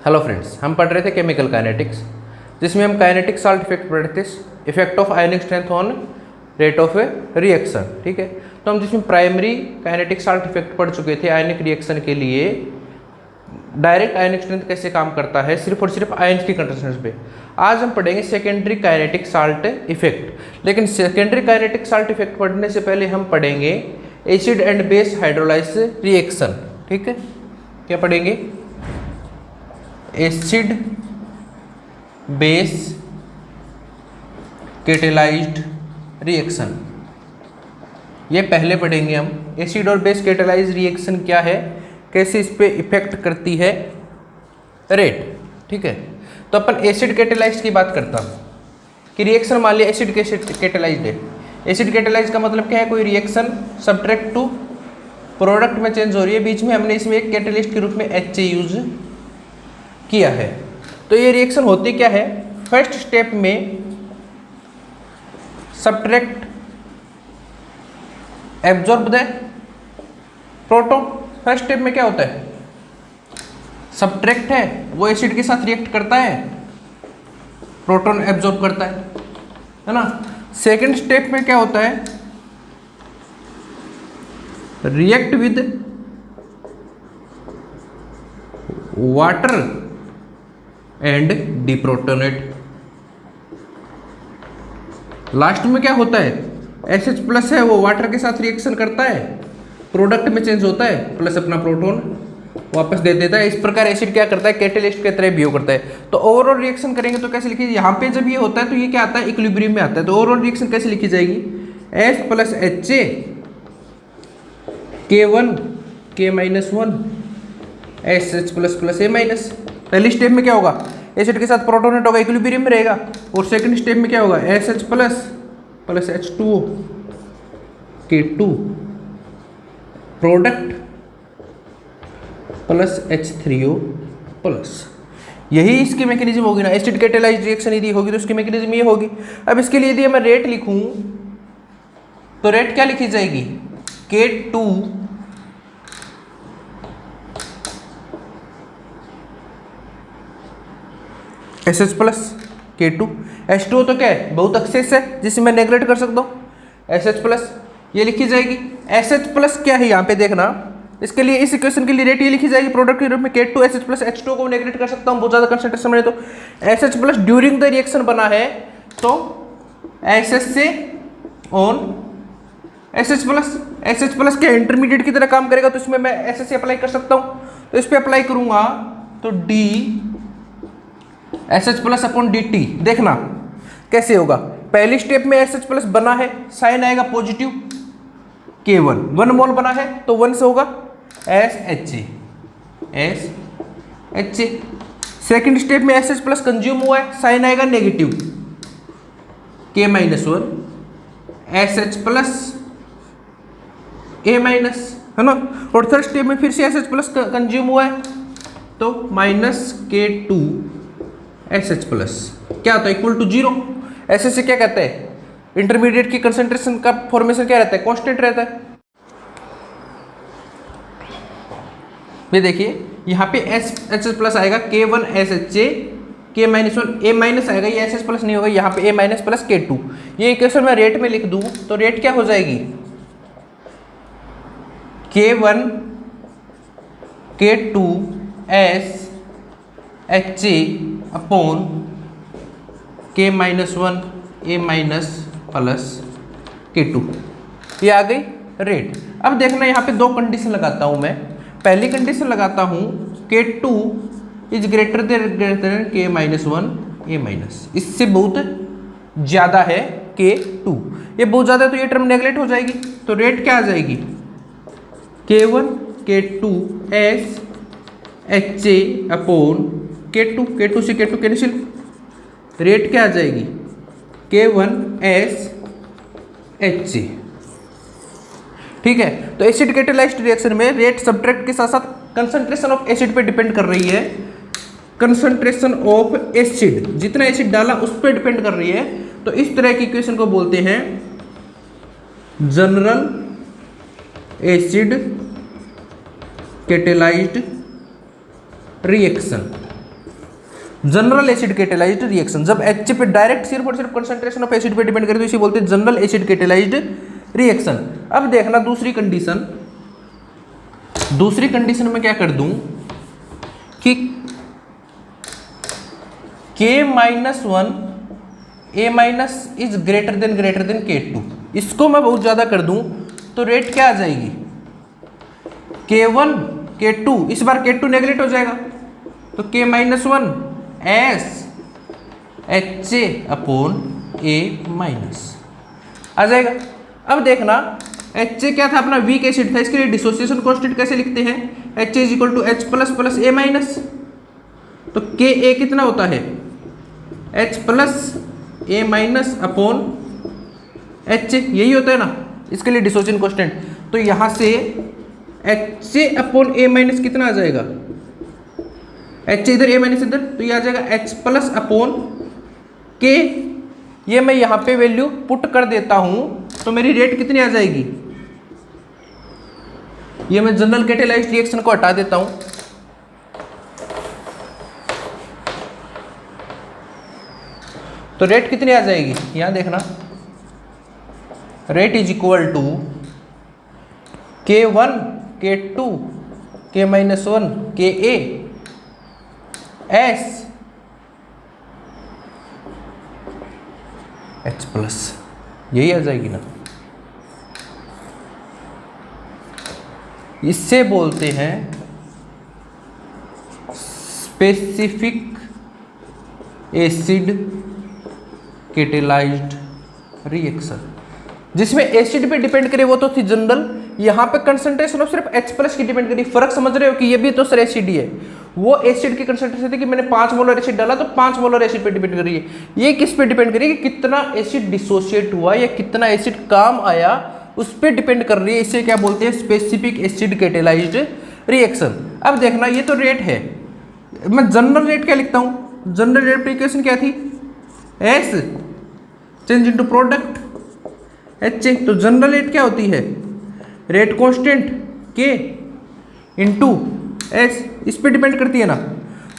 Hello friends, हम पढ़ रहे थे केमिकल काइनेटिक्स, जिसमें हम काइनेटिक साल्ट इफेक्ट पढ़ रहे थे, effect of ionic strength on rate of A reaction. ठीक है, तो हम जिसमें प्राइमरी काइनेटिक साल्ट इफेक्ट पढ़ चुके थे आयनिक रिएक्शन के लिए, डायरेक्ट आयनिक स्ट्रेंथ कैसे काम करता है सिर्फ और सिर्फ आयन्स की कंसंट्रेशन पे। आज हम पढ़ेंगे सेकेंडरी काइनेटिक साल्ट इफेक्ट। लेकिन सेकेंडरी काइनेटिक साल्ट इफेक्ट पढ़ने से पहले हम पढ़ेंगे acid and base hydrolysis reaction. ठीक है, क्या पढ़ेंगे? एसिड बेस कैटेलाइज्ड रिएक्शन, ये पहले पढ़ेंगे हम। एसिड और बेस कैटेलाइज्ड रिएक्शन क्या है, कैसे इस पे इफेक्ट करती है रेट। ठीक है, तो अपन एसिड कैटेलाइज्ड की बात करता हूँ कि रिएक्शन मान लिया एसिड कैटेलाइज्ड है। एसिड कैटेलाइज्ड का मतलब क्या है? कोई रिएक्शन सब्ट्रैक्ट टू प्रोडक्ट में चेंज हो रही है, बीच में हमने इसमें एक कैटेलिस्ट के रूप में एच यूज किया है। तो ये रिएक्शन होती क्या है? फर्स्ट स्टेप में subtract absorb the proton. First step में क्या होता है? सब्ट्रैक्ट है वो एसिड के साथ रिएक्ट करता है, प्रोटॉन एब्जॉर्ब करता है ना। सेकंड स्टेप में क्या होता है? React with water and deprotonate. Last में क्या होता है? एच प्लस है वो वाटर के साथ रिएक्शन करता है, प्रोडक्ट में चेंज होता है, प्लस अपना प्रोटॉन वापस दे देता है। इस प्रकार एसिड क्या करता है? कैटेलिस्ट की तरह बिहेव करता है। तो ओवरऑल रिएक्शन करेंगे तो कैसे लिखी? यहाँ पे जब ये होता है तो ये क्या आता है? इक्विलिब्रियम में आता है। तो ओवरऑल रिएक्शन कैसे लिखी जाएगी? S plus H A K1 K-1 SH plus plus A minus. पहली स्टेप में क्या होगा? एसिड के साथ प्रोटोनेट होगा, इक्विलिब्रियम में रहेगा। और सेकंड स्टेप में क्या होगा? SH plus plus H2O K2 product plus H3O plus. यही इसकी मैकेनिज्म होगी ना। एसिड कैटेलाइज्ड रिएक्शन यदि होगी तो इसकी मैकेनिज्म ये होगी। अब इसके लिए यदि मैं रेट लिखूं तो रेट क्या लिखी जाएगी? K2 SH plus K2 H2O तो क्या है? बहुत एक्सेस है जिसे मैं नेग्लेक्ट कर सकता हूँ। SH प्लस ये लिखी जाएगी। SH प्लस क्या है यहाँ पे देखना, इसके लिए इस इक्वेशन के लिए रेट ये लिखी जाएगी प्रोडक्ट के रूप में K2 SH प्लस H2O को नेग्लेक्ट कर सकता हूँ बहुत ज़्यादा कंसंट्रेशन में। तो SH plus during the reaction बना है तो SH से ऑन SH प्लस क्या इंटरमीडिएट की तरह काम करेगा, तो इसमें मैं SH से अप्लाई कर सकता हूँ। तो इस पर अप्लाई करूंगा तो D SH plus upon DT। देखना कैसे होगा। पहली स्टेप में SH प्लस बना है, साइन आएगा पॉजिटिव, K1 1 मोल बना है तो 1 से होगा SHA। सेकेंड स्टेप में SH प्लस कंज्यूम हुआ है, साइन आएगा negative, K-1 SH plus A minus, है ना। और थर्ड स्टेप में फिर से SH प्लस कंज्यूम हुआ है तो माइनस K2 SH प्लस क्या होता है? Equal to 0। ऐसे से क्या कहते हैं? इंटरमीडिएट की कंसंट्रेशन का फॉर्मेशन क्या रहता है? कांस्टेंट रहता है। ये देखिए यहाँ पे SH प्लस आएगा, K1 SHA K-1 A minus आएगा, ये SH प्लस नहीं होगा, यहाँ पे A माइनस प्लस K2। ये इक्वेशन मैं रेट में लिख दूँ तो रेट क्या हो जाएगी? K1 K2 SHA upon K-1 A minus plus K2। ये आ गई रेट। अब देखना यहाँ पे दो कंडीशन लगाता हूँ मैं। पहली कंडीशन लगाता हूँ K2 is greater than K-1 A minus, इससे बहुत ज़्यादा है K2। ये बहुत ज़्यादा है तो ये टर्म नेगलेक्ट हो जाएगी। तो रेट क्या आ जाएगी? K1 K2 SHA upon K2 से K2 कैंसिल, रेट क्या आ जाएगी? K1 SHA। ठीक है, तो एसिड कैटेलाइज्ड रिएक्शन में रेट सब्ट्रैक्ट के साथ साथ कंसंट्रेशन ऑफ एसिड पे डिपेंड कर रही है। कंसंट्रेशन ऑफ एसिड, जितना एसिड डाला उस पर डिपेंड कर रही है। तो इस तरह की इक्वेशन को बोलते हैं general acid catalysed reaction. General acid catalysed reaction, जब एच पे डायरेक्ट सिर्फ और सिर्फ कंसंट्रेशन ऑफ एसिड पे डिपेंड करे तो इसे बोलते हैं जनरल एसिड कैटेलाइज्ड रिएक्शन। अब देखना दूसरी कंडीशन में क्या कर दूं कि K-1 A- is greater than K2, इसको मैं बहुत ज्यादा कर दूं तो रेट क्या आ जाएगी, K1 K2, इस बार K2 नेगलेक्ट हो जाएगा तो K-1 S HA/A- आ जाएगा। अब देखना HA क्या था, अपना वीक एसिड था, इसके लिए डिसोसिएशन कांस्टेंट कैसे लिखते हैं, HA = H++ A-, तो Ka कितना होता है H+A- यही होता है ना, इसके लिए डिसोसिएशन कांस्टेंट। तो यहां से HA/A- कितना आ जाएगा, H इधर A- इधर, तो ये आ जाएगा H+K। ये मैं यहाँ पे वैल्यू पुट कर देता हूँ तो मेरी रेट कितनी आ जाएगी, ये मैं जनरल कैटेलाइज्ड रिएक्शन को हटा देता हूँ, तो रेट कितनी आ जाएगी, यहाँ देखना, rate is equal to K1 K2 K-1 Ka S H+, यही आ जाएगी ना। इससे बोलते हैं स्पेसिफिक एसिड कैटेलाइज्ड रिएक्शन, जिसमें एसिड पे डिपेंड करे वो तो थी जनरल, यहाँ पे कंसंट्रेशन ऑफ सिर्फ H+ की डिपेंड करी। फर्क समझ रहे हो कि ये भी तो सर एसिड ही है, वो एसिड की कंसंट्रेशन थी कि मैंने 5 मोलर एसिड डाला तो 5 मोलर एसिड पे डिपेंड कर रही है, ये किस पे डिपेंड करी कि कितना एसिड डिसोशिएट हुआ या कितना एसिड काम आया, उस पर डिपेंड कर रही है। इसे क्या बोलते हैं, स्पेसिफिक एसिड कैटेलाइज्ड रिएक्शन। अब देखना ये तो रेट है, मैं जनरल रेट क्या लिखता हूँ, जनरल रेट पे इक्वेशन क्या थी, S change into product HA, तो जनरल रेट क्या होती है, rate constant K into S, इस पे डिपेंड करती है ना।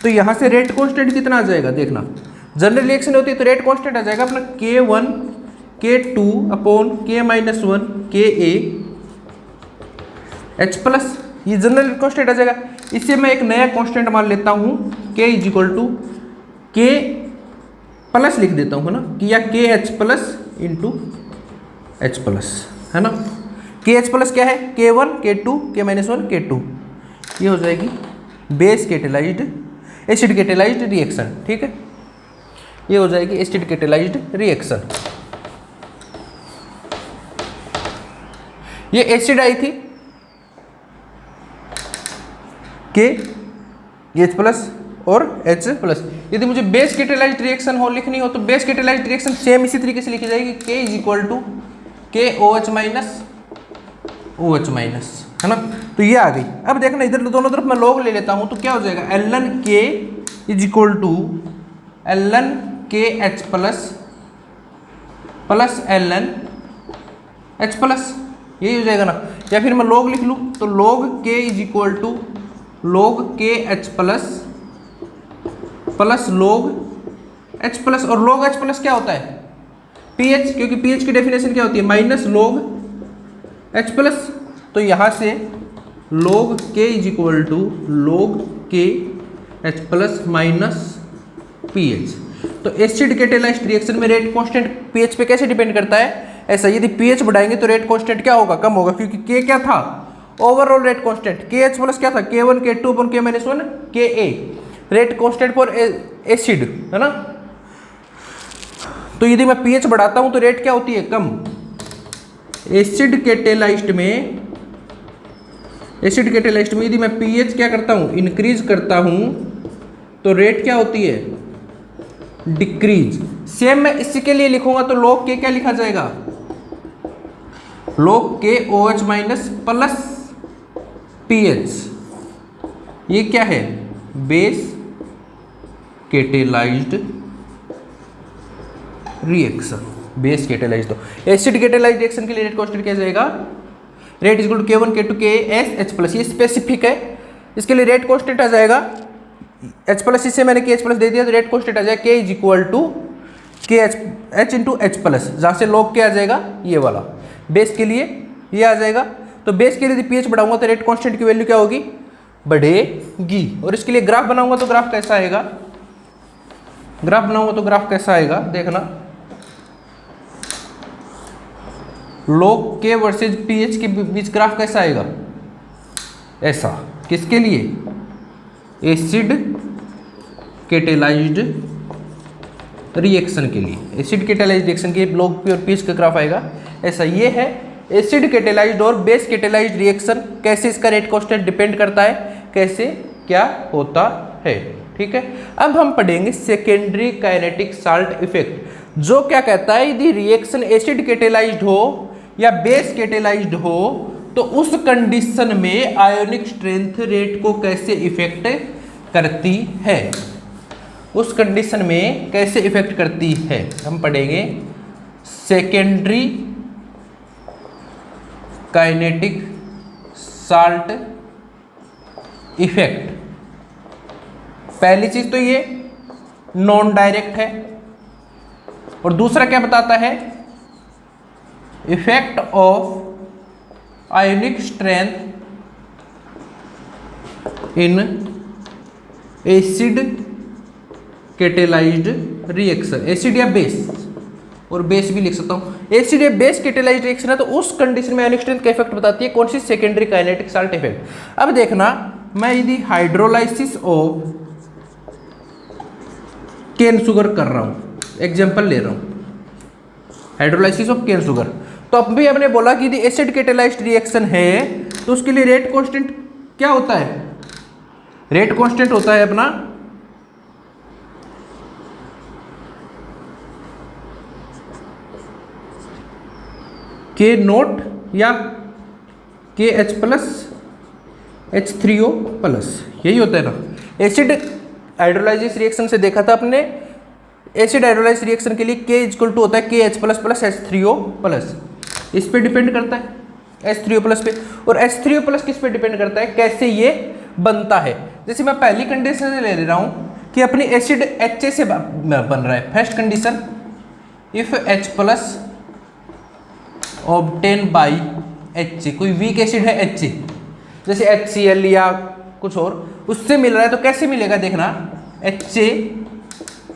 तो यहाँ से रेट कांस्टेंट कितना आ जाएगा, देखना जनरल रिएक्शन होती है तो रेट कांस्टेंट आ जाएगा अपना K1 K2/K-1 Ka H+, ये जनरल रेट कांस्टेंट आ जाएगा। इससे मैं एक नया कांस्टेंट मान लेता हूँ K = K+ लिख देता हूँ, है ना, कि या KH+ इंटू H+, है ना। KH+ क्या है, K1 K2 K-1 K2, ये हो जाएगी base catalysed acid catalysed reaction, ठीक है, ये हो जाएगी एसिड कैटेलाइज्ड रिएक्शन। ये एसिड आई थी KH+ और H+। यदि मुझे बेस कैटेलाइज्ड रिएक्शन हो लिखनी हो तो बेस कैटेलाइज्ड रिएक्शन सेम इसी तरीके से लिखी जाएगी, K = KOH- OH-, है ना। तो ये आ गई। अब देखना इधर दोनों तरफ मैं लॉग ले लेता हूं तो क्या हो जाएगा, ln K = ln KH+ plus ln H+, यही हो जाएगा ना। या फिर मैं लॉग लिख लूँ तो log K = log KH+ plus log H+, और log H+ क्या होता है, pH, क्योंकि pH की डेफिनेशन क्या होती है, -log H+। तो यहाँ से log K = log KH+ minus pH। तो एसिड कैटेलाइज्ड रिएक्शन में रेट कांस्टेंट pH पे कैसे डिपेंड करता है, ऐसा, यदि pH बढ़ाएंगे तो रेट कांस्टेंट क्या होगा, कम होगा, क्योंकि K क्या था, ओवरऑल रेट कांस्टेंट, KH+ क्या था, K1 K2/K-1 Ka, rate constant for acid, है ना। तो यदि मैं pH बढ़ाता हूं तो रेट क्या होती है, कम। एसिड कैटेलाइज्ड में यदि मैं pH क्या करता हूं, इंक्रीज करता हूं तो रेट क्या होती है, डिक्रीज। सेम मैं इसी के लिए लिखूंगा तो log K क्या लिखा जाएगा, log KOH- प्लस pH, ये क्या है, base catalysed reaction, base catalysed. तो एसिड कैटेलाइज्ड रिएक्शन के लिए रेट कांस्टेंट क्या जाएगा, rate = K1 K2 K S H+, ये स्पेसिफिक है, इसके लिए रेट कांस्टेंट आ जाएगा H प्लस इसे मैंने के एच प्लस दे दिया तो रेट कॉन्स्टेंट आ जाएगा के इज इक्वल टू के एच इंटू एच प्लस, जहाँ से लॉग क्या आ जाएगा ये वाला, बेस के लिए ये आ जाएगा। तो बेस के लिए यदि पीएच बढ़ाऊंगा तो रेट कांस्टेंट की वैल्यू क्या होगी, बढ़ेगी। और इसके लिए ग्राफ बनाऊंगा तो ग्राफ कैसा आएगा, ग्राफ बनाऊंगा तो ग्राफ कैसा आएगा देखना, लॉग के वर्सेज पीएच के बीच ग्राफ कैसा आएगा, ऐसा। किसके लिए, एसिड कैटेलाइज्ड रिएक्शन के लिए, एसिड कैटेलाइज्ड रिएक्शन के लॉग पी और पीएच का ग्राफ आएगा ऐसा। ये है एसिड कैटेलाइज्ड और बेस कैटेलाइज्ड रिएक्शन, कैसे इसका रेट कांस्टेंट डिपेंड करता है, कैसे क्या होता है, ठीक है। अब हम पढ़ेंगे सेकेंडरी काइनेटिक साल्ट इफेक्ट, जो क्या कहता है यदि रिएक्शन एसिड कैटेलाइज्ड हो या बेस कैटेलाइज्ड हो तो उस कंडीशन में आयोनिक स्ट्रेंथ रेट को कैसे इफेक्ट करती है, उस कंडीशन में कैसे इफेक्ट करती है। हम पढ़ेंगे सेकेंडरी काइनेटिक साल्ट इफेक्ट। पहली चीज तो ये नॉन डायरेक्ट है, और दूसरा क्या बताता है, effect of ionic strength in acid catalysed reaction, acid या बेस, और बेस भी लिख सकता हूं, एसिड या बेस कैटेलाइज्ड रिएक्शन है तो उस कंडीशन में आयोनिक स्ट्रेंथ का इफेक्ट बताती है कौन सी, सेकेंडरी काइनेटिक साल्ट इफेक्ट। अब देखना, मैं यदि हाइड्रोलाइसिस ऑफ केन शुगर कर रहा हूं, एग्जांपल ले रहा हूं, हाइड्रोलाइसिस ऑफ केन शुगर, तो अब भी हमने बोला कि यदि एसिड कैटेलाइज्ड रिएक्शन है तो उसके लिए रेट कांस्टेंट क्या होता है, रेट कांस्टेंट होता है अपना के नोट या के एच प्लस H3O प्लस, यही होता है ना। एसिड हाइड्रोलाइसिस रिएक्शन से देखा था अपने, एसिड हाइड्रोलाइसिस रिएक्शन के लिए K इक्वल टू होता है KH plus plus H3O plus, इस पे डिपेंड करता है H3O प्लस पे। और H3O प्लस किस पे डिपेंड करता है, कैसे ये बनता है। जैसे मैं पहली कंडीशन से ले रहा हूं कि अपनी एसिड HA से बन रहा है, first condition, if H plus obtain by HA, कोई वीक एसिड है HA, जैसे HCl या कुछ और, उससे मिल रहा है तो कैसे मिलेगा देखना, HA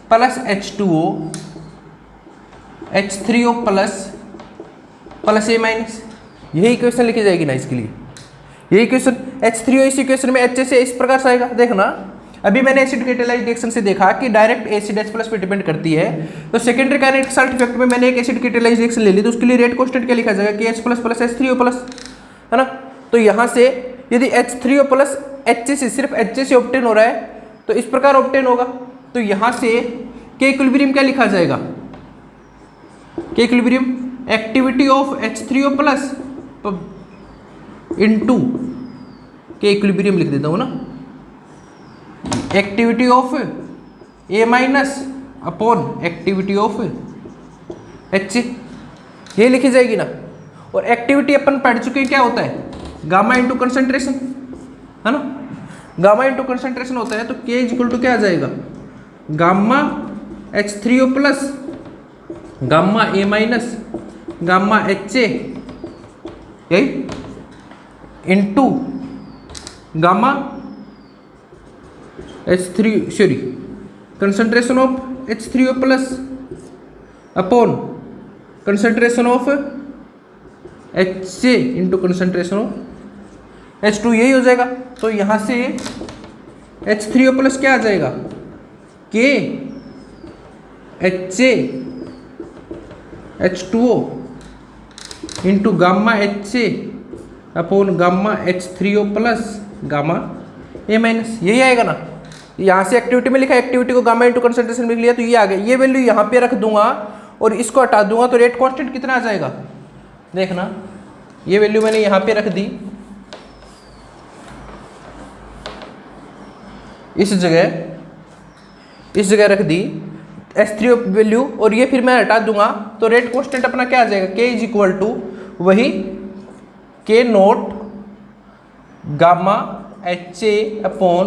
plus H2O H3O plus plus A minus, यही इक्वेशन लिखी जाएगी ना इसके लिए, यही इक्वेशन H3O इस इक्वेशन में HA से इस प्रकार से आएगा। देखना अभी मैंने एसिड कैटेलाइज्ड रिएक्शन से देखा कि डायरेक्ट एसिड H प्लस पे डिपेंड करती है, तो सेकेंडरी काइनेटिक साल्ट इफेक्ट में मैंने एक एसिड कैटेलाइज्ड रिएक्शन ले ली तो उसके लिए रेट कांस्टेंट क्या लिखा जाएगा, KH plus plus H3O plus, है ना। तो यहाँ से यदि H3O प्लस HA से, सिर्फ HA से ऑब्टेन हो रहा है तो इस प्रकार ऑब्टेन होगा, तो यहाँ से के इक्विलिब्रियम क्या लिखा जाएगा, के equilibrium activity of H3O plus into के इक्विलिब्रियम लिख देता हूँ ना, activity of A minus upon activity of HA, ये लिखी जाएगी ना। और एक्टिविटी अपन पढ़ चुके हैं क्या होता है, गामा इंटू कंसंट्रेशन, है ना, गामा इंटू कंसंट्रेशन होता है। तो K इक्वल टू क्या आ जाएगा, gamma H3O plus gamma A minus gamma HA, यही into gamma concentration of H3O plus upon concentration of HA into concentration of H2, यही हो जाएगा। तो यहाँ से H3O प्लस क्या आ जाएगा, K HA H2O into gamma HA upon gamma H3O plus gamma A minus, यही आएगा ना। यहाँ से एक्टिविटी में लिखा, एक्टिविटी को गामा इंटू कंसंट्रेशन में लिया तो ये आ गया, ये वैल्यू यहाँ पे रख दूंगा और इसको हटा दूंगा तो रेट कांस्टेंट कितना आ जाएगा, देखना ये वैल्यू मैंने यहाँ पे रख दी, इस जगह रख दी H3O वैल्यू, और ये फिर मैं हटा दूंगा तो रेट कांस्टेंट अपना क्या आ जाएगा, K इज इक्वल टू वही K naught gamma HA upon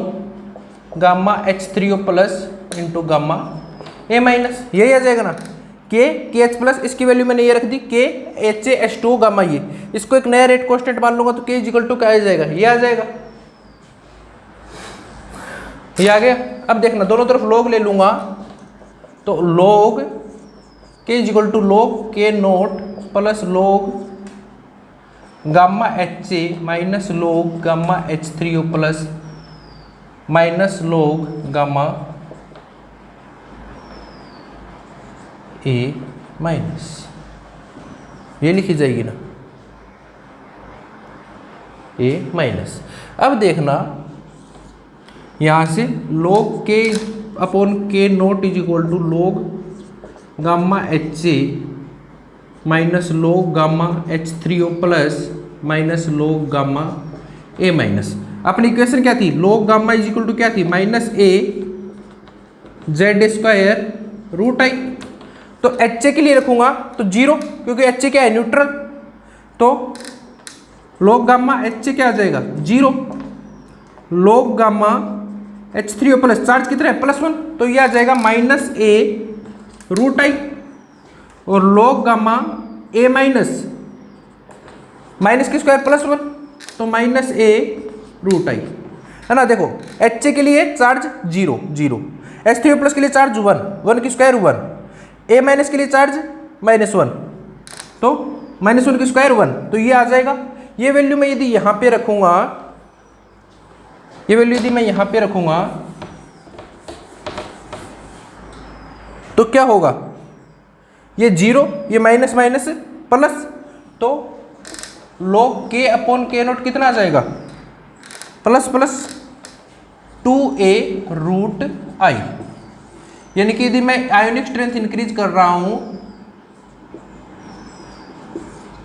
gamma H3O plus into gamma A minus, यही आ जाएगा ना। KH प्लस, इसकी वैल्यू मैंने ये रख दी KHAH2 गामा, ये इसको एक नया रेट कांस्टेंट मान लूंगा तो K इक्वल टू क्या आ जाएगा, ये आ जाएगा, ये आ गया। अब देखना दोनों तरफ लॉग ले लूंगा तो log K equal to log K naught plus log gamma HA minus log gamma H3O plus minus log gamma A minus, ये लिखी जाएगी ना A माइनस। अब देखना यहाँ से log K upon K naught is equal to log gamma HA minus log gamma H3O plus minus log gamma A minus. अपनी equation क्या थी, log gamma is equal to क्या थी, minus A Z² root I. तो HA के लिए रखूंगा तो 0, क्योंकि HA क्या है, न्यूट्रल, तो log गामा HA क्या आ जाएगा 0, log gamma H3O plus charge कितना है +1, तो ये आ जाएगा माइनस A रूट आई, और log gamma A minus minus की स्क्वायर +1 तो माइनस A रूट आई, है ना। देखो HA के लिए चार्ज 0 0, H3O प्लस के लिए चार्ज 1 1 की स्क्वायर 1, A माइनस के लिए चार्ज -1 तो -1 की स्क्वायर 1, तो ये आ जाएगा। ये वैल्यू मैं यदि यहाँ पे रखूँगा, ये वैल्यू यदि मैं यहाँ पे रखूँगा तो क्या होगा, ये 0 ये माइनस माइनस प्लस, तो log K upon K naught कितना आ जाएगा, plus plus 2A root I. यानी कि यदि मैं आयोनिक स्ट्रेंथ इंक्रीज कर रहा हूं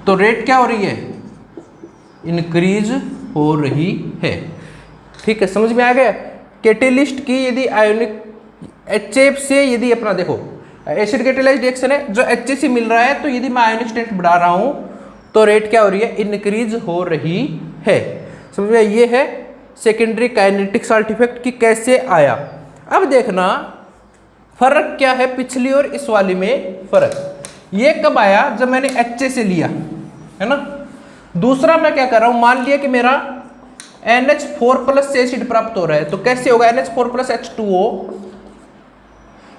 तो रेट क्या हो रही है, इंक्रीज हो रही है। ठीक है, समझ में आ गया। कैटेलिस्ट की यदि आयोनिक HF से यदि अपना देखो एसिड कैटेलाइज्ड रिएक्शन है, जो HA से मिल रहा है, तो यदि मैं आयोनिक स्ट्रेंथ बढ़ा रहा हूं तो रेट क्या हो रही है, इंक्रीज हो रही है। समझ में, ये है सेकेंडरी काइनेटिक साल्ट इफेक्ट की कैसे आया। अब देखना फर्क क्या है पिछली और इस वाली में फर्क। ये कब आया, जब मैंने HA से लिया, है ना। दूसरा मैं क्या कर रहा हूं, मान लिया कि मेरा NH4 प्लस से एसिड प्राप्त हो रहा है, तो कैसे होगा, NH4 प्लस H2O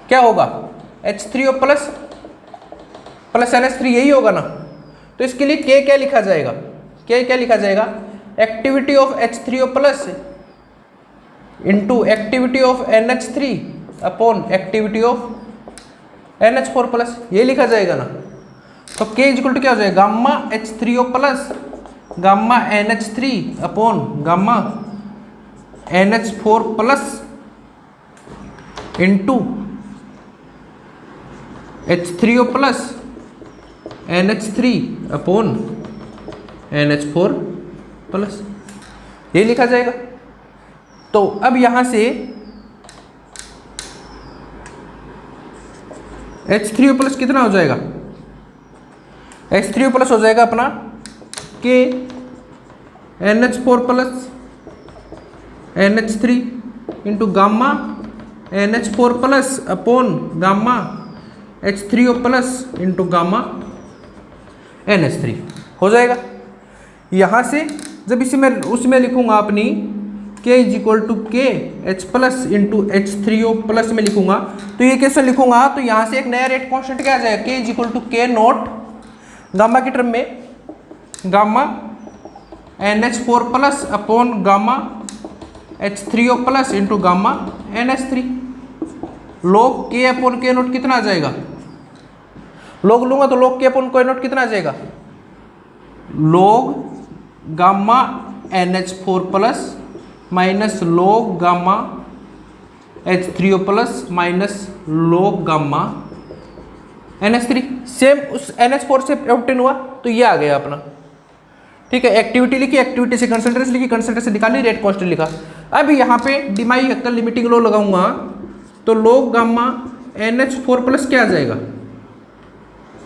क्या होगा, H3O प्लस प्लस NH3, यही होगा ना। तो इसके लिए K क्या लिखा जाएगा, K क्या लिखा जाएगा, activity of H3O plus into activity of NH3 upon activity of NH4 plus, ये लिखा जाएगा ना। तो K इक्वल टू क्या हो जाएगा, gamma H3O plus gamma NH3 upon gamma NH4 plus into H3O plus NH3 upon NH4 plus, ये लिखा जाएगा। तो अब यहां से H3O प्लस कितना हो जाएगा, H3O प्लस हो जाएगा अपना K NH4 plus NH3 into gamma NH4 plus upon gamma H3O plus into gamma NH3 हो जाएगा। यहाँ से जब इसी में उसमें लिखूंगा अपनी K इज इक्वल टू के H plus into H3O plus में लिखूंगा, तो ये कैसे लिखूंगा, तो यहाँ से एक नया रेट कॉन्स्टेंट क्या आ जाएगा, K is equal to K naught gamma की टर्म में gamma NH4 plus upon gamma H3O plus into gamma NH3। log K upon K naught कितना आ जाएगा, log लूंगा तो log K upon K naught कितना आ जाएगा, log gamma NH4 plus minus log gamma H3O plus minus log gamma NH3। Same उस NH4 से ऑब्टेन हुआ, तो ये आ गया अपना। ठीक है, एक्टिविटी लिखी, एक्टिविटी से कंसंट्रेशन लिखी, कंसंट्रेशन निकाली, रेट कांस्टेंट लिखा। अब यहाँ पे डिमाई हेक्टर लिमिटिंग लो लगाऊंगा तो log गामा NH4 प्लस क्या आ जाएगा,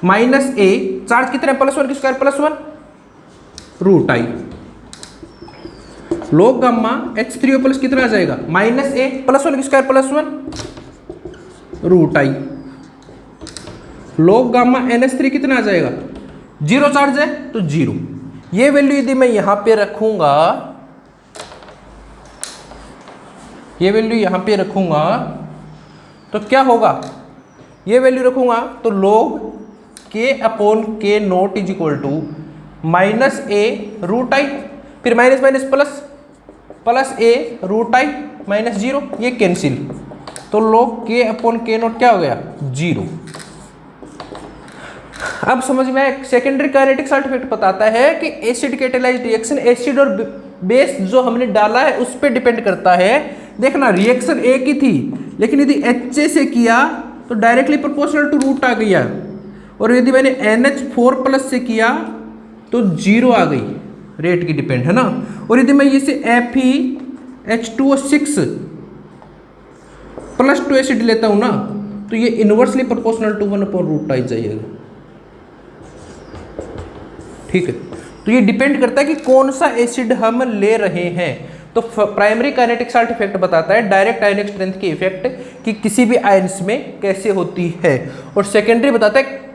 माइनस A, चार्ज कितने +1 की square +1 root I. log gamma H3O plus कितना आ जाएगा minus A plus 1 square plus 1 root I. log gamma NH3 कितना आ जाएगा, जीरो चार्ज है तो जीरो। ये वैल्यू यदि मैं यहां पे रखूंगा, ये वैल्यू यहां पे रखूंगा तो क्या होगा, ये वैल्यू रखूंगा तो log k upon K naught is equal to minus A root I, फिर minus minus plus plus A root I minus zero, ये कैंसिल, तो log k upon K naught क्या हो गया जीरो। अब समझ में आया, सेकेंडरी काइनेटिक साल्ट इफेक्ट बताता है कि एसिड कैटालाइज्ड रिएक्शन एसिड और बेस जो हमने डाला है उस पर डिपेंड करता है। देखना रिएक्शन एक ही थी, लेकिन यदि HA से किया तो डायरेक्टली प्रोपोर्शनल टू रूट आ गया, और यदि मैंने NH4 प्लस से किया तो जीरो आ गई, रेट की डिपेंड है ना। और यदि मैं इसे FeH2O6 प्लस 2 एसिड लेता हूं ना तो ये इनवर्सली प्रोपोर्शनल टू 1/रूट आ जाएगा। ठीक है, तो ये डिपेंड करता है कि कौन सा एसिड हम ले रहे हैं। तो प्राइमरी काइनेटिक साल्ट इफेक्ट बताता है डायरेक्ट आयनिक स्ट्रेंथ की इफेक्ट कि किसी भी आयन्स में कैसे होती है, और सेकेंडरी बताता है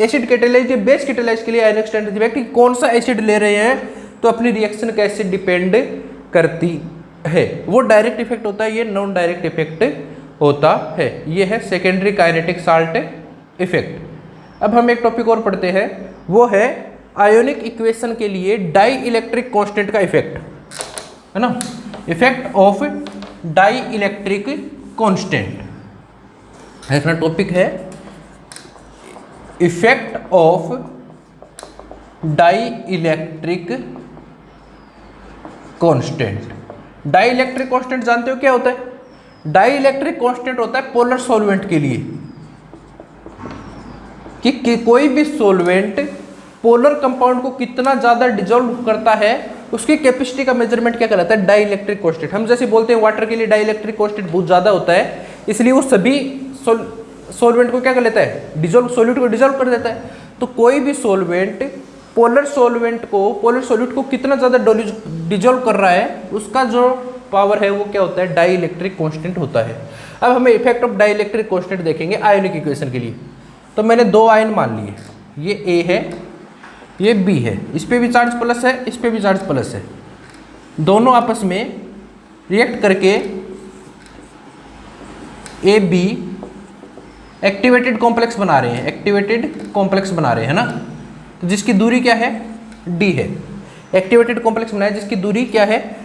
एसिड कैटालाइज या बेस कैटालाइज के लिए आयनिक स्ट्रेंथ इफेक्ट कि कौन सा एसिड ले रहे हैं तो अपनी रिएक्शन कैसे डिपेंड करती है। वो डायरेक्ट इफेक्ट होता है, ये नॉन डायरेक्ट इफेक्ट होता है। ये है सेकेंडरी काइनेटिक साल्ट इफेक्ट। अब हम एक टॉपिक और पढ़ते हैं, वो है आयोनिक इक्वेशन के लिए डाई इलेक्ट्रिक कांस्टेंट का इफेक्ट, है ना, effect of dielectric constant. ऐसा टॉपिक है effect of dielectric constant. Dielectric constant जानते हो क्या होता है? डाई इलेक्ट्रिक कांस्टेंट होता है पोलर सॉल्वेंट के लिए कि कोई भी सॉल्वेंट पोलर कंपाउंड को कितना ज्यादा डिजोल्व करता है, उसकी कैपेसिटी का मेजरमेंट क्या कहलाता है? Dielectric constant. हम जैसे बोलते हैं वाटर के लिए डाई इलेक्ट्रिक कांस्टेंट बहुत ज्यादा होता है, इसलिए वो सभी सॉल्वेंट को क्या कर लेता है? डिजोल्व, सॉल्यूट को डिजोल्व कर देता है। तो कोई भी सॉल्वेंट पोलर सॉल्यूट को कितना ज्यादा डिजोल्व कर रहा है, उसका जो पावर है वो क्या होता है? डाई इलेक्ट्रिक कांस्टेंट होता है। अब हमें effect of dielectric constant देखेंगे आयोनिक इक्वेशन के लिए। तो मैंने दो आयन मान लिए, ये ए है, ये बी है, इस पे भी चार्ज प्लस है, इस पे भी चार्ज प्लस है, दोनों आपस में रिएक्ट करके ए बी एक्टिवेटेड कॉम्प्लेक्स बना रहे हैं, एक्टिवेटेड कॉम्प्लेक्स बना रहे हैं ना, तो जिसकी दूरी क्या है? डी है। एक्टिवेटेड कॉम्प्लेक्स बनाया जिसकी दूरी क्या है?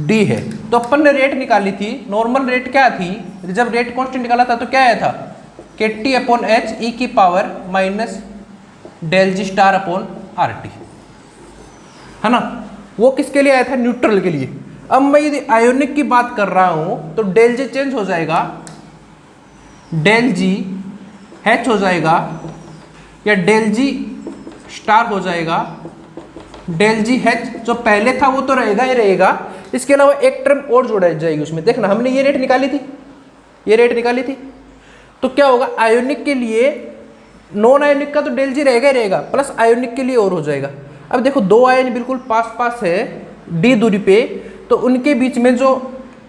डी है। तो अपन ने रेट निकाली थी, नॉर्मल रेट क्या थी? जब रेट कांस्टेंट निकाला था तो क्या आया था? KT अपॉन एच ई की पावर माइनस डेल जी स्टार अपॉन आर टी, है ना। वो किसके लिए आया था? न्यूट्रल के लिए। अब मैं यदि आयोनिक की बात कर रहा हूं तो डेल जी चेंज हो जाएगा, डेल जी एच हो जाएगा, या डेल जी स्टार हो जाएगा। डेल जी एच जो पहले था वो तो रहेगा ही रहेगा, इसके अलावा एक टर्म और जोड़ा जाएगी उसमें। देखना हमने ये रेट निकाली थी, ये रेट निकाली थी, तो क्या होगा? आयोनिक के लिए, नॉन आयोनिक का तो डेल जी रहेगा ही रहेगा, प्लस आयोनिक के लिए और हो जाएगा। अब देखो दो आयन बिल्कुल पास पास है डी दूरी पे, तो उनके बीच में जो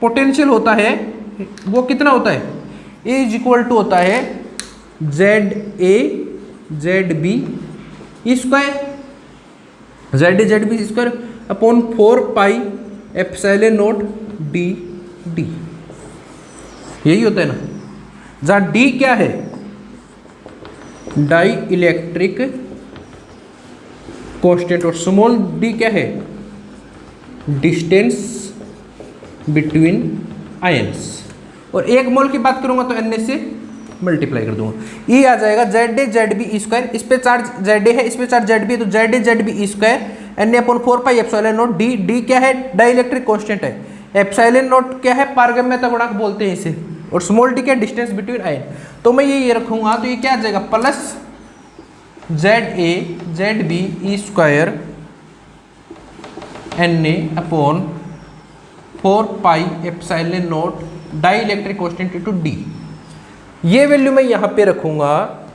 पोटेंशियल होता है वो कितना होता है? ए इज इक्वल टू होता है Z A Z B square, Z A Z B square upon 4 pi epsilon naught D D. यही होता है ना, जहाँ डी क्या है? डाई इलेक्ट्रिक कांस्टेंट, और स्मॉल डी क्या है? Distance between ions. और एक मोल की बात करूंगा तो एन से मल्टीप्लाई कर दूंगा, ई आ जाएगा Z A Z B square. इस पे चार्ज जेड ए है, इस पे चार्ज जेड बी है, तो Z A Z B square N A upon 4 pi epsilon naught D. D क्या है? डाई इलेक्ट्रिक कांस्टेंट है। एप्सिलॉन नॉट क्या है? पारगम्यता गुणांक बोलते हैं इसे। और स्मॉल डी क्या? Distance between ion. तो मैं ये रखूंगा तो ये क्या आ जाएगा? Plus Z A Z B square N A upon 4 pi epsilon naught dielectric constant into D. ये वैल्यू मैं यहाँ पे रखूंगा,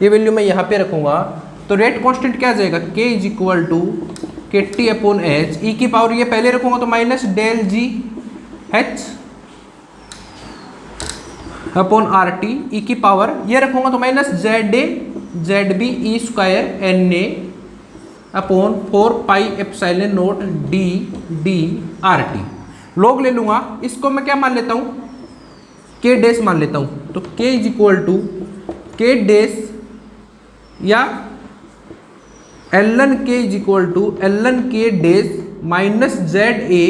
ये वैल्यू मैं यहाँ पे रखूंगा, तो रेट कांस्टेंट क्या आ जाएगा? K is equal to K T upon H, E की पावर ये पहले रखूंगा तो minus del G H upon R T, E की पावर ये रखूंगा तो minus Z A Z B E square N A upon 4 pi epsilon naught D D R T. Log ले लूंगा, इसको मैं क्या मान लेता हूँ, के डेस मान लेता हूँ। तो के is equal to K dash या L N K is equal to L N K dash minus Z A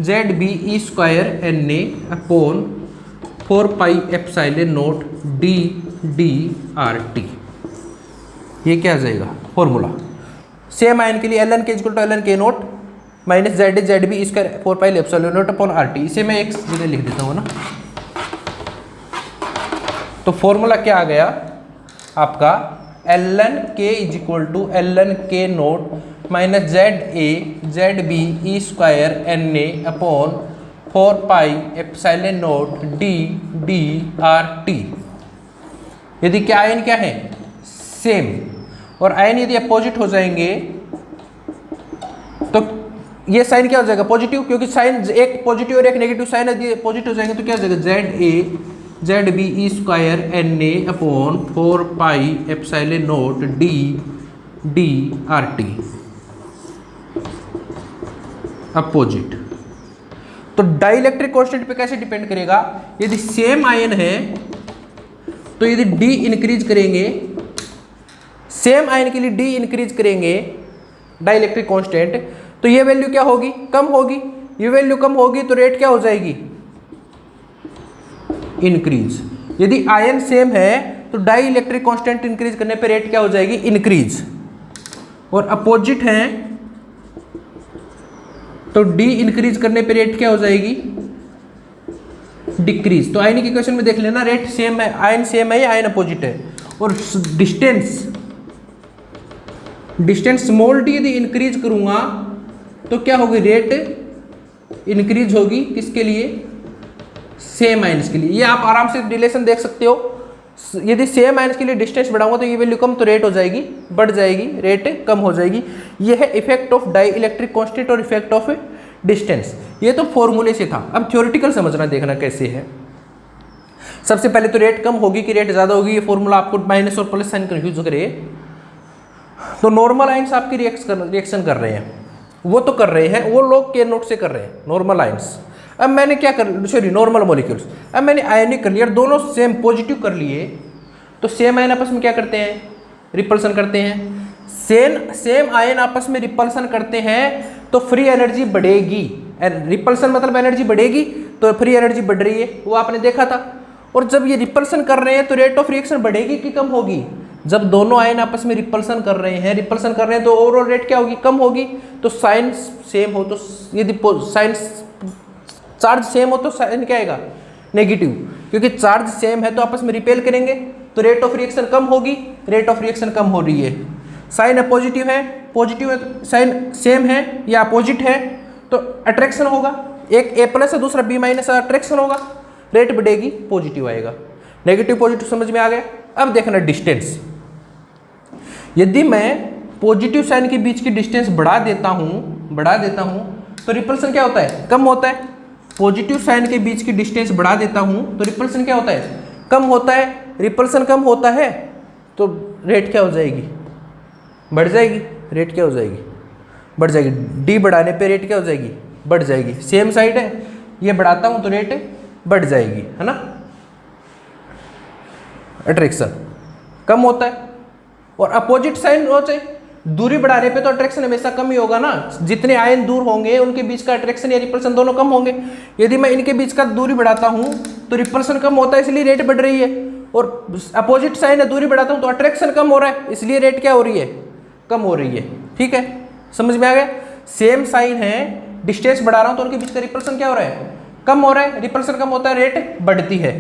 Z B E square N A upon 4 pi epsilon naught D D R T. ये क्या आ जाएगा formula same ion के लिए, L N K equal to L N K naught minus Z A Z B इसका 4 pi epsilon naught upon R T. इसे मैं एक जगह लिख देता हूँ ना। तो फॉर्मूला क्या आ गया आपका, L N K is equal to L N K naught minus Z A Z B E square N A upon 4 pi epsilon naught D D R T. यदि क्या आयन क्या है सेम, और आयन यदि अपोजिट हो जाएंगे तो ये साइन क्या हो जाएगा पॉजिटिव, क्योंकि साइन एक पॉजिटिव और एक नेगेटिव साइन यदि पॉजिटिव हो जाएंगे तो क्या हो जाएगा Z A Z B E square N A upon 4 pi epsilon naught D D R T opposite. तो डाइइलेक्ट्रिक कांस्टेंट पे कैसे डिपेंड करेगा, यदि सेम आयन है तो यदि डी इंक्रीज करेंगे, सेम आयन के लिए डी इंक्रीज करेंगे डाइइलेक्ट्रिक कांस्टेंट, तो ये वैल्यू क्या होगी कम होगी, ये वैल्यू कम होगी तो रेट क्या हो जाएगी इंक्रीज। यदि आयन सेम है तो डाइइलेक्ट्रिक कांस्टेंट इंक्रीज करने पे रेट क्या हो जाएगी इंक्रीज, और अपोजिट है तो डी इंक्रीज करने पे रेट क्या हो जाएगी डिक्रीज। तो आयन की क्वेश्चन में देख लेना, रेट सेम है, आयन सेम है या आयन अपोजिट है, और डिस्टेंस स्मॉल डी यदि इंक्रीज करूंगा तो क्या होगी रेट इंक्रीज होगी, किसके लिए सेम आयन्स के लिए। ये आप आराम से रिलेशन देख सकते हो, यदि सेम आयन्स के लिए डिस्टेंस बढ़ाऊंगा तो ये वैल्यू कम तो रेट हो जाएगी बढ़ जाएगी, रेट कम हो जाएगी। ये है इफेक्ट ऑफ डाइइलेक्ट्रिक कांस्टेंट और इफेक्ट ऑफ डिस्टेंस। ये तो फॉर्मूले से था, अब थ्योरेटिकल समझना देखना कैसे है। सबसे पहले तो रेट कम होगी कि रेट ज्यादा होगी, ये फॉर्मूला आपको माइनस और प्लस साइन कंफ्यूज करे। तो नॉर्मल आयन्स आपकी रिएक्शन कर रहे हैं, वो तो कर रहे हैं, वो लोग के नोट से कर रहे हैं नॉर्मल आयन्स। अब मैंने क्या कर सॉरी नॉर्मल मॉलिक्यूल्स, अब मैंने आयनिक कर लिया, दोनों सेम पॉजिटिव कर लिए, तो सेम आयन आपस में क्या करते हैं रिपल्सन करते हैं। सेम आयन आपस में रिपल्सन करते हैं तो फ्री एनर्जी बढ़ेगी, रिपल्सन मतलब एनर्जी बढ़ेगी, तो फ्री एनर्जी बढ़ रही है वो आपने देखा था। और जब ये रिपल्सन कर रहे हैं तो रेट ऑफ रिएक्शन बढ़ेगी कि कम होगी, जब दोनों आयन आपस में रिपल्सन कर रहे हैं तो ओवरऑल रेट क्या होगी कम होगी। तो साइन सेम हो तो यदि साइन चार्ज सेम हो तो साइन क्या आएगा नेगेटिव, क्योंकि चार्ज सेम है तो आपस में रिपेल करेंगे तो रेट ऑफ रिएक्शन कम होगी, रेट ऑफ रिएक्शन कम हो रही है। साइन पॉजिटिव है तो साइन सेम है या अपोजिट है तो अट्रैक्शन होगा, एक ए प्लस है दूसरा बी माइनस अट्रैक्शन होगा, रेट बढ़ेगी पॉजिटिव आएगा। नेगेटिव पॉजिटिव समझ में आ गया। अब देखना डिस्टेंस, यदि मैं पॉजिटिव साइन के बीच की डिस्टेंस बढ़ा देता हूं तो रिपल्सन क्या होता है कम होता है। पॉजिटिव साइन के बीच की डिस्टेंस बढ़ा देता हूं तो रिपल्सन क्या होता है कम होता है। रिपल्सन कम होता है तो रेट क्या हो जाएगी बढ़ जाएगी, रेट क्या हो जाएगी बढ़ जाएगी। डी बढ़ाने पे रेट क्या हो जाएगी बढ़ जाएगी, सेम साइड है ये बढ़ाता हूं तो रेट बढ़ जाएगी, है ना। अट्रैक्शन कम होता है, और अपोजिट साइन हो चाहे दूरी बढ़ाने पे तो अट्रैक्शन हमेशा कम ही होगा ना, जितने आयन दूर होंगे उनके बीच का अट्रैक्शन या रिपल्सन दोनों कम होंगे। यदि मैं इनके बीच का दूरी बढ़ाता हूं तो रिपल्सन कम होता है इसलिए रेट बढ़ रही है, और अपोजिट साइन है दूरी बढ़ाता हूं तो अट्रैक्शन कम हो रहा है इसलिए रेट क्या हो रही है कम हो रही है। ठीक है समझ में आ गया। सेम साइन है डिस्टेंस बढ़ा रहा हूं तो उनके बीच का रिपल्सन क्या हो रहा है कम हो रहा है, रिपल्सन कम होता है रेट बढ़ती है।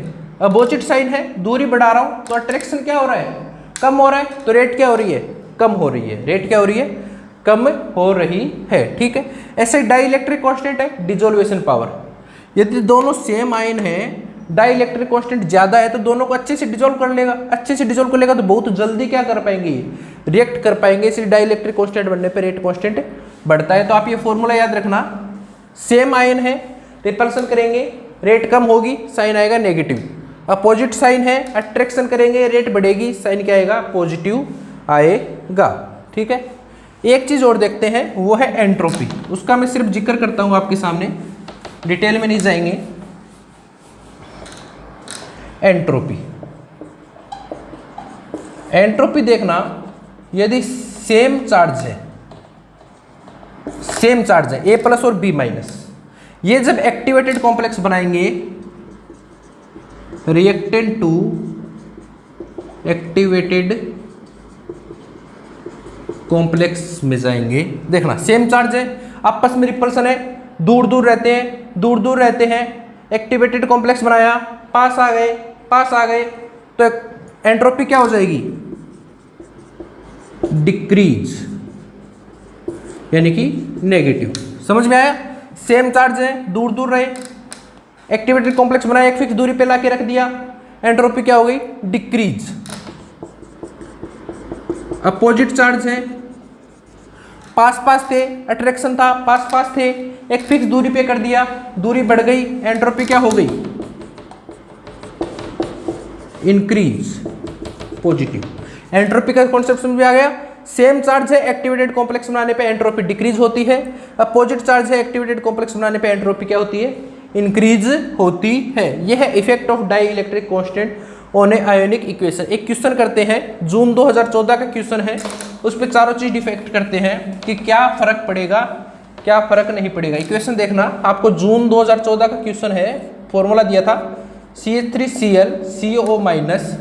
अपोजिट साइन है दूरी बढ़ा रहा हूं तो अट्रैक्शन क्या हो रहा है कम हो रहा है तो रेट क्या हो रही है कम हो रही है, रेट क्या हो रही है कम हो रही है। ठीक है, ऐसे डाइइलेक्ट्रिक कांस्टेंट है डिसोल्यूशन पावर, यदि दोनों सेम आयन है डाइइलेक्ट्रिक कांस्टेंट ज्यादा है तो दोनों को अच्छे से डिसॉल्व कर लेगा, अच्छे से डिसॉल्व कर लेगा तो बहुत जल्दी क्या कर पाएंगे रिएक्ट कर पाएंगे, इसलिए डाइइलेक्ट्रिक कांस्टेंट बनने पे रेट कांस्टेंट बढ़ता है। तो आप ये फॉर्मूला याद रखना, सेम आयन है, रिपल्सन करेंगे रेट कम होगी, साइन आएगा नेगेटिव। अपोजिट साइन है, अट्रैक्शन करेंगे रेट बढ़ेगी, साइन क्या आएगा पॉजिटिव आएगा। ठीक है, एक चीज और देखते हैं, वो है एंट्रोपी। उसका मैं सिर्फ जिक्र करता हूं आपके सामने, डिटेल में नहीं जाएंगे। एंट्रोपी, एंट्रोपी देखना, यदि सेम चार्ज है, सेम चार्ज है ए प्लस और बी माइनस, ये जब एक्टिवेटेड कॉम्प्लेक्स बनाएंगे, रिएक्टेंट टू एक्टिवेटेड कॉम्प्लेक्स में जाएंगे, देखना सेम चार्ज है, आपस में रिपल्सन है, दूर दूर रहते हैं, दूर दूर रहते हैं, एक्टिवेटेड कॉम्प्लेक्स बनाया, पास आ गए, पास आ गए, तो एंट्रोपी क्या हो जाएगी, डिक्रीज, यानी कि नेगेटिव। समझ में आया? सेम चार्ज है, दूर दूर रहे, एक्टिवेटेड कॉम्प्लेक्स बनाया, एक फिक्स दूरी पे लाके रख दिया, एंट्रोपी क्या हो गई, डिक्रीज। अपोजिट चार्ज है, पास पास थे, अट्रैक्शन था, पास पास थे, एक फिक्स दूरी पे कर दिया, दूरी बढ़ गई, एंट्रोपी क्या हो गई, इंक्रीज, पॉजिटिव। एंट्रोपी का कॉन्सेप्ट समझ में आ गया? सेम चार्ज है, एक्टिवेटेड कॉम्प्लेक्स बनाने पे एंट्रोपी डिक्रीज होती है, अपोजिट चार्ज है, एक्टिवेटेड कॉम्प्लेक्स बनाने पे एंट्रोपी क्या होती है, इंक्रीज होती है। यह है effect of dielectric constant on a ionic equation. एक क्वेश्चन करते हैं, जून 2014 का क्वेश्चन है, उस पर चारों चीज डिफेक्ट करते हैं कि क्या फर्क पड़ेगा, क्या फर्क नहीं पड़ेगा। इक्वेशन देखना, आपको जून 2014 का क्वेश्चन है, फॉर्मूला दिया था CH3Cl CO minus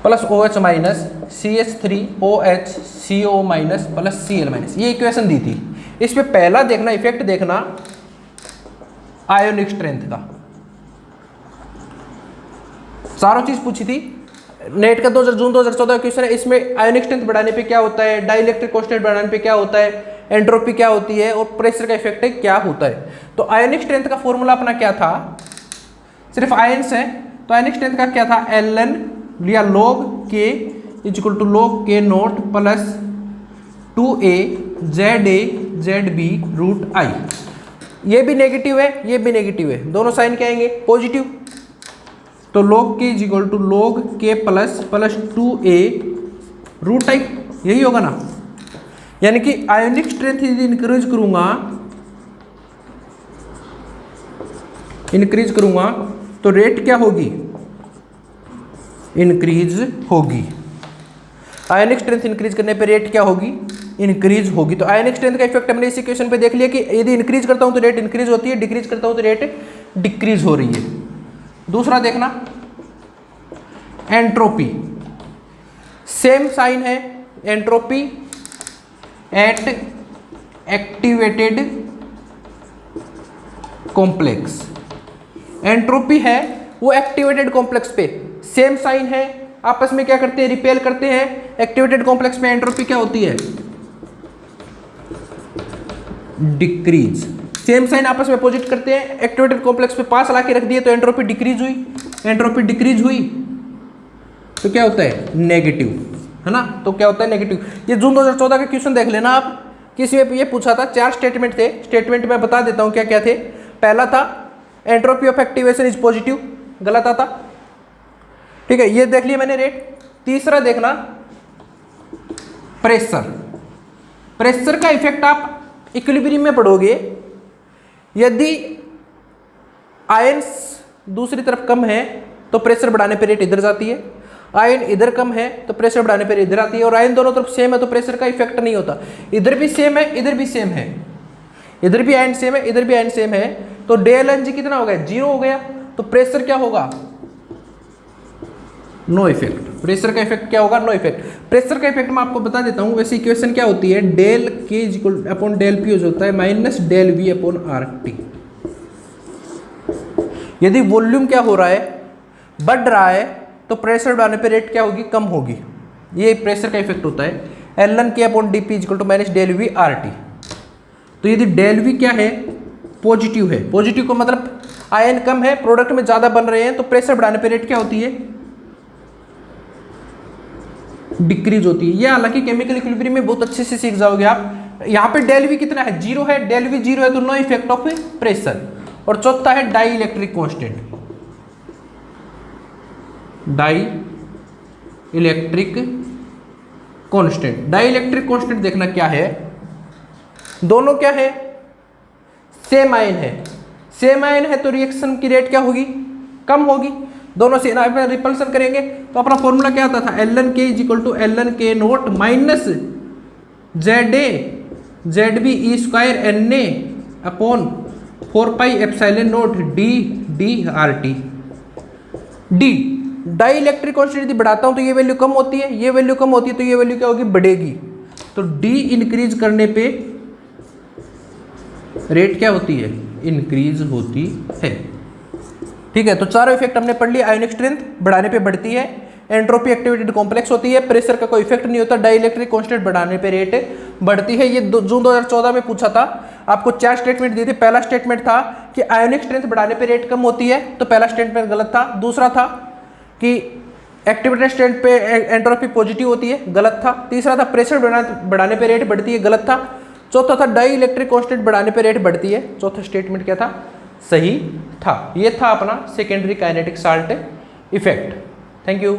plus OH minus CH3OH CO minus plus Cl minus, ये इक्वेशन दी थी। इस पे पहला देखना इफेक्ट देखना आयोनिक स्ट्रेंथ का, चारों चीज पूछी थी। नेट का जून 2014 क्वेश्चन है, इसमें आयोनिक स्ट्रेंथ बढ़ाने पे क्या होता है, डाई इलेक्ट्रिक कांस्टेंट बढ़ाने पे क्या होता है, एंट्रोपी क्या होती है और प्रेशर का इफेक्ट है क्या होता है। तो आयोनिक स्ट्रेंथ का फॉर्मूला अपना क्या था, सिर्फ आयन्स है, तो आयोनिक स्ट्रेंथ का क्या था, Ln लिया log K equal to log K naught plus 2a ZA ZB root I। ये भी नेगेटिव है, ये भी नेगेटिव है, दोनों साइन क्या आएंगे, पॉजिटिव। तो log K equal to log K plus 2a root I, यही होगा ना। यानी कि आयोनिक स्ट्रेंथ यदि इंक्रीज करूंगा तो रेट क्या होगी, इंक्रीज होगी। आयोनिक स्ट्रेंथ इंक्रीज करने पे रेट क्या होगी, इंक्रीज होगी। तो आयोनिक स्ट्रेंथ का इफेक्ट हमने इस इक्वेशन पे देख लिया कि यदि इंक्रीज करता हूं तो रेट इंक्रीज होती है, डिक्रीज करता हूं तो रेट डिक्रीज हो रही है। दूसरा देखना एंट्रोपी, सेम साइन है, entropy at activated complex, entropy है वो एक्टिवेटेड कॉम्प्लेक्स पे, सेम साइन है, आपस में क्या करते हैं, रिपेल करते हैं। एक्टिवेटेड कॉम्प्लेक्स पे एंट्रोपी क्या होती है, डिक्रीज। सेम साइन आपस में अपोजिट करते हैं, एक्टिवेटेड कॉम्प्लेक्स पे पास ला के रख दिए तो एंट्रोपी डिक्रीज हुई, एंट्रोपी डिक्रीज हुई तो क्या होता है, नेगेटिव, है ना। तो क्या होता है, नेगेटिव। ये जून 2014 का क्वेश्चन देख लेना आप, किसी में ये पूछा था, 4 स्टेटमेंट थे, स्टेटमेंट में बता देता हूं क्या क्या थे। पहला था entropy of activation is positive, गलत आता, ठीक है, ये देख लिया मैंने रेट। तीसरा देखना प्रेशर, प्रेशर का इफेक्ट आप इक्विलिब्रियम में पढ़ोगे, यदि आयन्स दूसरी तरफ कम है तो प्रेशर बढ़ाने पर रेट इधर जाती है, आयन इधर कम है तो प्रेशर बढ़ाने पर इधर आती है, और आयन दोनों तरफ सेम है तो प्रेशर का इफेक्ट नहीं होता। इधर भी सेम है, इधर भी सेम है, इधर भी आयन सेम है, इधर भी आयन सेम है, तो ΔNG कितना हो गया, 0 हो गया, तो प्रेशर क्या होगा, नो इफेक्ट। प्रेशर का इफेक्ट क्या होगा, नो इफेक्ट। प्रेशर का इफेक्ट मैं आपको बता देता हूं, वैसे इक्वेशन क्या होती है, डेल के इक्वल अपॉन डेल पी होता है minus del V upon R T. यदि वॉल्यूम क्या हो रहा है, बढ़ रहा है, तो प्रेशर बढ़ाने पे रेट क्या होगी, कम होगी। ये प्रेशर का इफेक्ट होता है। Ln K upon D P equal to minus del V R T. तो यदि डेल वी क्या है, पॉजिटिव है, पॉजिटिव को मतलब आयन कम है, प्रोडक्ट में ज्यादा बन रहे हैं, तो प्रेशर बढ़ाने पे रेट क्या होती है, डिक्रीज होती है। ये हालांकि केमिकल इक्विलिब्रियम में बहुत अच्छे से सीख जाओगे आप। यहाँ पे डेल वी कितना है, 0 है, डेल वी 0 है तो नो इफेक्ट ऑफ प्रेशर। और चौथा है dielectric constant. Dielectric constant, dielectric constant देखना क्या है, दोनों क्या है, सेम आयन है। सेम आयन है तो रिएक्शन की रेट क्या होगी, कम होगी। दोनों से रिपल्सन करेंगे तो अपना फॉर्मूला क्या आता था, ln k is equal to ln k naught minus ZB E square NA upon 4 pi epsilon naught d dielectric constant यदि बढ़ाता हूं तो ये वैल्यू कम होती है, ये वैल्यू कम होती है तो ये वैल्यू क्या होगी, बढ़ेगी। तो d इंक्रीज करने पे रेट क्या होती है, इंक्रीज होती है। ठीक है, तो चारों इफेक्ट हमने पढ़ लिया। आयोनिक स्ट्रेंथ बढ़ाने पे बढ़ती है, एंट्रोपी एक्टिवेटेड कॉम्प्लेक्स होती है, प्रेशर का कोई इफेक्ट नहीं होता, डाई इलेक्ट्रिक कॉन्स्टेंट बढ़ाने पे रेट बढ़ती है। ये जून 2014 में पूछा था, आपको 4 स्टेटमेंट दिए थे। पहला स्टेटमेंट था कि आयोनिक स्ट्रेंथ बढ़ाने पे रेट कम होती है, तो पहला स्टेटमेंट गलत था। दूसरा था कि एक्टिवेटेड स्ट्रेंथ पे एंट्रोपी पॉजिटिव होती है, गलत था। तीसरा था प्रेशर बढ़ाने पे रेट बढ़ती है, गलत था। चौथा था डाई इलेक्ट्रिक कॉन्स्टेंट बढ़ाने पे रेट बढ़ती है, चौथा स्टेटमेंट क्या था, सही था। ये था अपना secondary kinetic salt effect. Thank you.